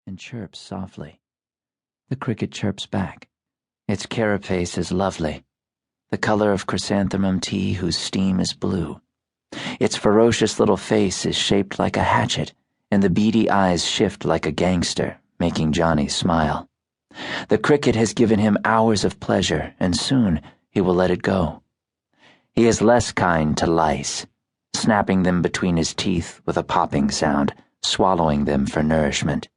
and chirps softly. The cricket chirps back. Its carapace is lovely, the color of chrysanthemum tea whose steam is blue. Its ferocious little face is shaped like a hatchet, and the beady eyes shift like a gangster, making Johnny smile. The cricket has given him hours of pleasure, and soon he will let it go. He is less kind to lice, snapping them between his teeth with a popping sound, swallowing them for nourishment.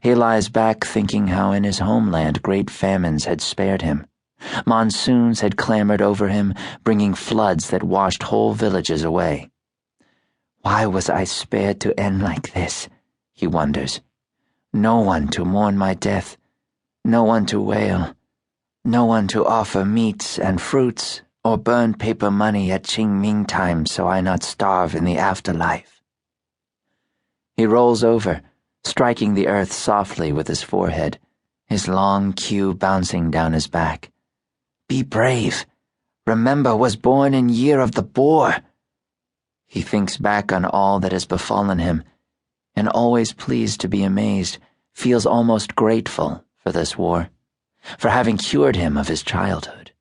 He lies back thinking how in his homeland great famines had spared him. Monsoons had clambered over him, bringing floods that washed whole villages away. Why was I spared to end like this? He wonders. No one to mourn my death, no one to wail, no one to offer meats and fruits or burn paper money at Qingming time so I not starve in the afterlife. He rolls over, striking the earth softly with his forehead, his long queue bouncing down his back. Be brave. Remember was born in year of the boar. He thinks back on all that has befallen him, and always pleased to be amazed, feels almost grateful for this war, for having cured him of his childhood.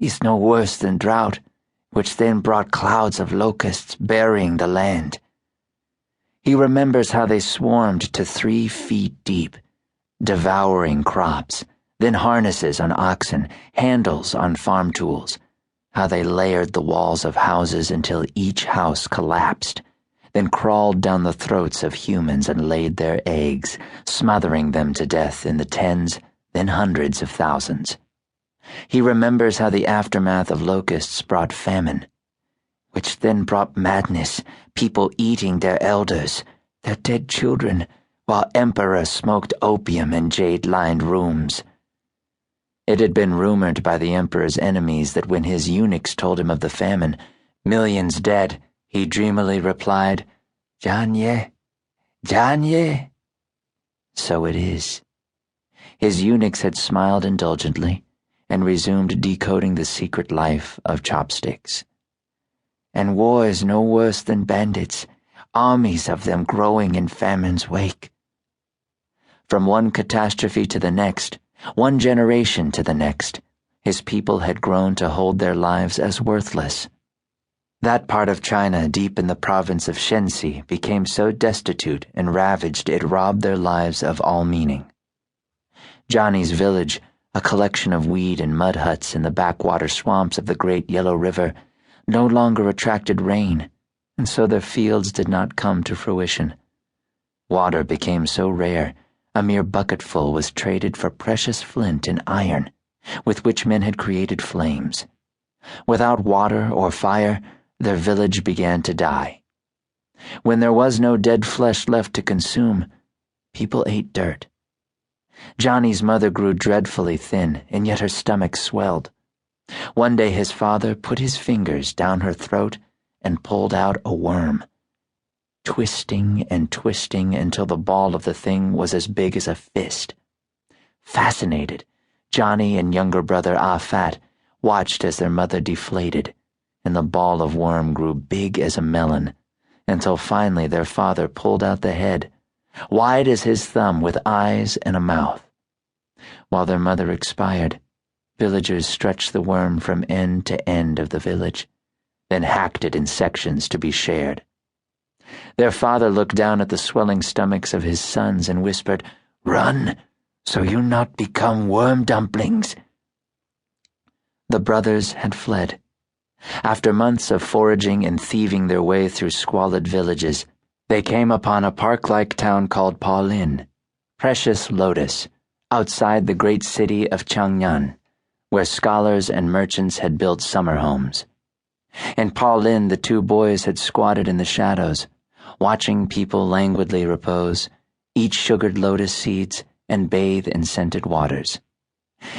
It's no worse than drought, which then brought clouds of locusts burying the land. He remembers how they swarmed to 3 feet deep, devouring crops, then harnesses on oxen, handles on farm tools, how they layered the walls of houses until each house collapsed, then crawled down the throats of humans and laid their eggs, smothering them to death in the tens, then hundreds of thousands. He remembers how the aftermath of locusts brought famine, which then brought madness, people eating their elders, their dead children, while emperors smoked opium in jade-lined rooms. It had been rumored by the emperor's enemies that when his eunuchs told him of the famine, millions dead, he dreamily replied, Janye, Janye. So it is. His eunuchs had smiled indulgently and resumed decoding the secret life of chopsticks. And war is no worse than bandits, armies of them growing in famine's wake. From one catastrophe to the next, one generation to the next, his people had grown to hold their lives as worthless. That part of China deep in the province of Shenxi became so destitute and ravaged it robbed their lives of all meaning. Johnny's village, a collection of weed and mud huts in the backwater swamps of the Great Yellow River, no longer attracted rain, and so their fields did not come to fruition. Water became so rare, a mere bucketful was traded for precious flint and iron, with which men had created flames. Without water or fire, their village began to die. When there was no dead flesh left to consume, people ate dirt. Johnny's mother grew dreadfully thin, and yet her stomach swelled. One day his father put his fingers down her throat and pulled out a worm, twisting and twisting until the ball of the thing was as big as a fist. Fascinated, Johnny and younger brother Ah Fat watched as their mother deflated, and the ball of worm grew big as a melon, until finally their father pulled out the head, wide as his thumb with eyes and a mouth. While their mother expired, villagers stretched the worm from end to end of the village, then hacked it in sections to be shared. Their father looked down at the swelling stomachs of his sons and whispered, Run, so you not become worm dumplings. The brothers had fled. After months of foraging and thieving their way through squalid villages, they came upon a park-like town called Paulin, precious lotus, outside the great city of Chang'an, where scholars and merchants had built summer homes. In Paulin, the 2 boys had squatted in the shadows, watching people languidly repose, eat sugared lotus seeds, and bathe in scented waters.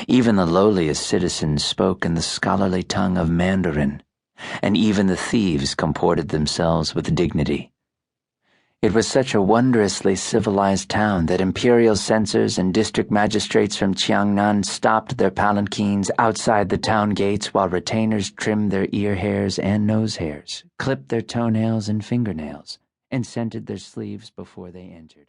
Even the lowliest citizens spoke in the scholarly tongue of Mandarin, and even the thieves comported themselves with dignity. It was such a wondrously civilized town that imperial censors and district magistrates from Qiangnan stopped their palanquins outside the town gates while retainers trimmed their ear hairs and nose hairs, clipped their toenails and fingernails, and scented their sleeves before they entered.